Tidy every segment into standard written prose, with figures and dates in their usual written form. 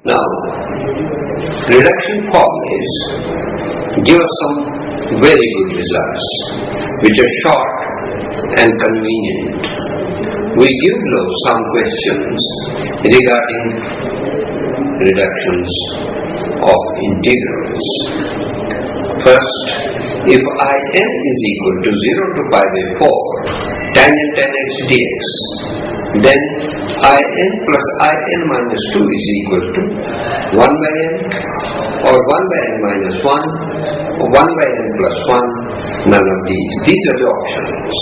Now, reduction formulas give us some very good results, which are short and convenient. We give below some questions regarding reductions of integrals. First, if In is equal to 0 to pi by 4 tangent tan x dx, then In plus In minus 2 is equal to 1 by n or 1 by n minus 1 or 1 by n plus 1, none of these. These are the options.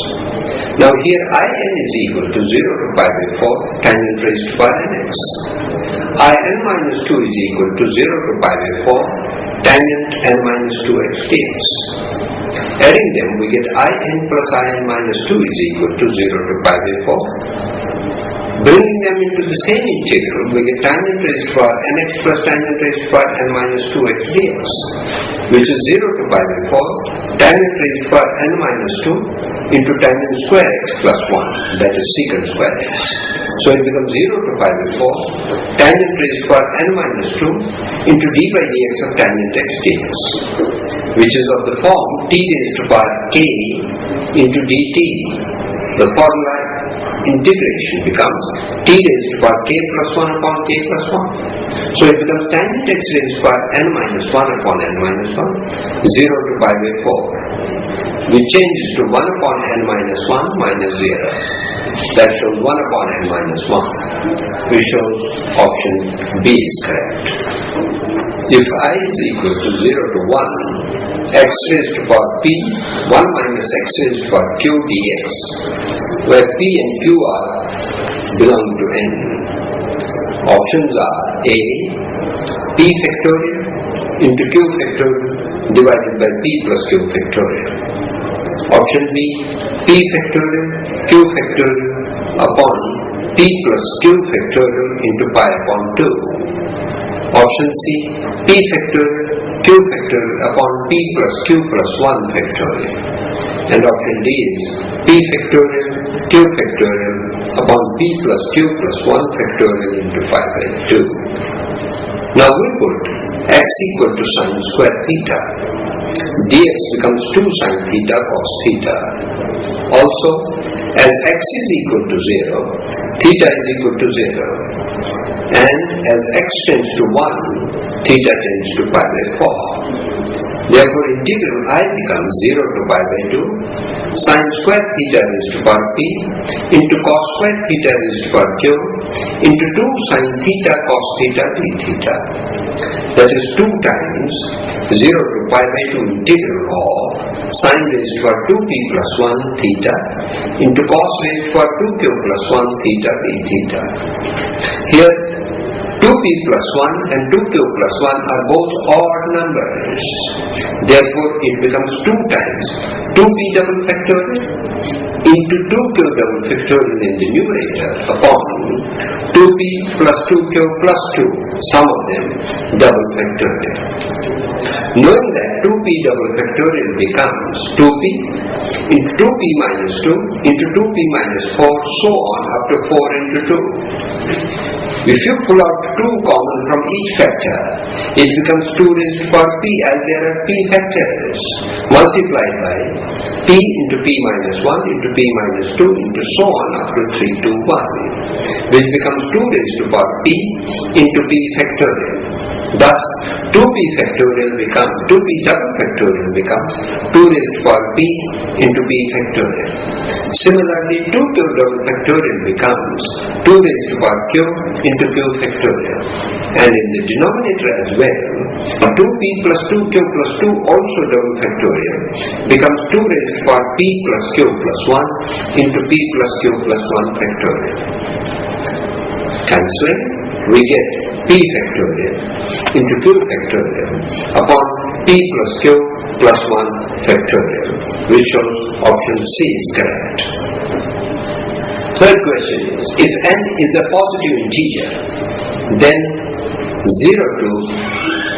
Now here In is equal to 0 to pi by 4 tangent raised to power nx. In minus 2 is equal to 0 to pi by 4 tangent n minus 2x dx. Adding them, we get In plus In minus 2 is equal to 0 to pi by 4. Bringing them into the same integral, we get tangent raised to power nx plus tangent raised to power n minus 2x dx, which is 0 to pi by 4 tangent raised to power n minus 2 into tangent square x plus 1, that is secant square x. So it becomes 0 to pi by 4 tangent raised to power n minus 2 into d by dx of tangent x dx, which is of the form t raised to power k into dt. The formula integration becomes t raised to power k plus 1 upon k plus 1. So it becomes tangent x raised to power n minus 1 upon n minus 1, 0 to pi by 4, which changes to 1 upon n minus 1 minus 0. That shows 1 upon n minus 1, which shows option B is correct. If I is equal to 0 to 1, x raised to power p 1 minus x raised to power q dx, where p and q are belong to n. Options are A, p factorial into q factorial divided by p plus q factorial. Option B, p factorial q factorial upon p plus q factorial into pi upon 2. Option C, p factorial q factorial upon p plus q plus 1 factorial. And option D is p factorial q factorial upon p plus q plus 1 factorial into pi by 2. Now we put x equal to sine square theta. Dx becomes 2 sine theta cos theta. Also, as x is equal to 0, theta is equal to 0. And as x tends to 1, theta tends to pi by 4. Therefore, integral I becomes 0 to pi by 2 sine square theta raised to power p into cos square theta raised to power q into 2 sine theta cos theta d theta. That is 2 times 0 to pi by 2 integral of sine raised to power 2p plus 1 theta into cos raised to power 2q plus 1 theta d theta. Here 2p plus 1 and 2q plus 1 are both odd numbers. Therefore, it becomes 2 times 2p double factorial into 2q double factorial in the numerator upon 2p plus 2q plus 2, sum of them, double factorial. Knowing that 2p double factorial becomes 2p into 2p minus 2 into 2p minus 4, so on up to 4 into 2. If you pull out 2 common from each factor, it becomes 2 raised to power p, as there are p factors, multiplied by p into p minus 1 into p minus 2 into so on up to 3 to 1, which becomes 2 raised to power p into p factorial. Thus, 2p factorial becomes 2p double factorial becomes 2 raised to power p into p factorial. Similarly, 2q double factorial becomes 2 raised to power q into q factorial. And in the denominator as well, 2p plus 2q plus 2 also double factorial becomes 2 raised to power p plus q plus 1 into p plus q plus 1 factorial. Cancelling, we get p factorial into q factorial upon p plus q plus 1 factorial, which shows option C is correct. Third question is, if n is a positive integer, then 0 to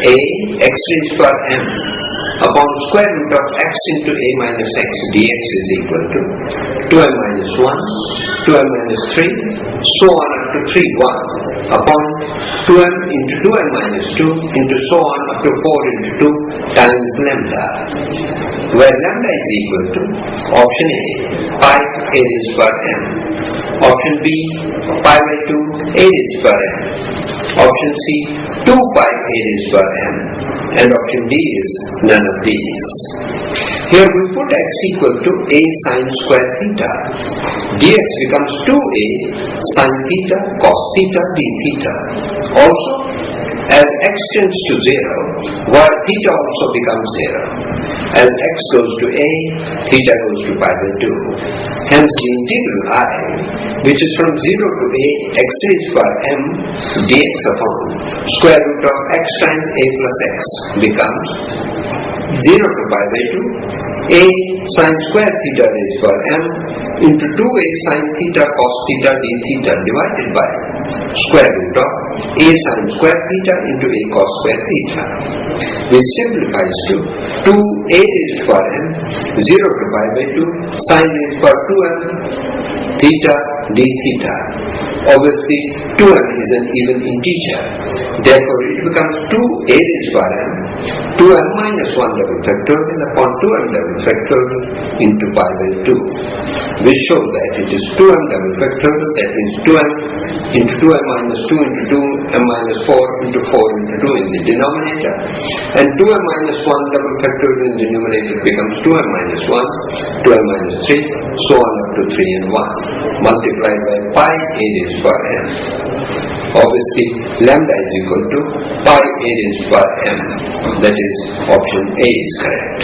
a x raised to power m upon square root of x into a minus x dx is equal to 2m minus 1, 2m minus 3, so on up to 3, 1. upon 2m into 2m minus 2 into so on up to 4 into 2 times lambda, where lambda is equal to option A, pi a raised per m, option B, pi by 2 a raised per m, option C, 2 pi a raised per m, and option D is none of these. Here we put x equal to a sine square theta. Dx becomes 2a sine theta cos theta d theta. Also, as x tends to 0, while theta also becomes 0. As x goes to a, theta goes to pi by 2. Hence the integral I, which is from 0 to a x raised per m dx upon square root of x times a plus x becomes 0 to pi by 2 a sine square theta raised per m into 2a sine theta cos theta d theta divided by square root of a sine square theta into a cos square theta. This simplifies to 2a raised per m 0 to pi by 2 sine raised per 2m theta d theta. Obviously 2m is an even integer. Therefore it becomes 2a raised per m 2m minus 1 double factorial upon 2m double factorial into pi by 2. We show that it is 2m double factorial, that means 2m into 2m minus 2 into 2m minus 4 into 4 into 2 in the denominator, and 2m minus 1 double factorial in the numerator becomes 2m minus 1, 2m minus 3, so on up to 3 and 1, multiplied by pi a raised per m. Obviously, lambda is equal to pi a raised per m. That is, option A is correct.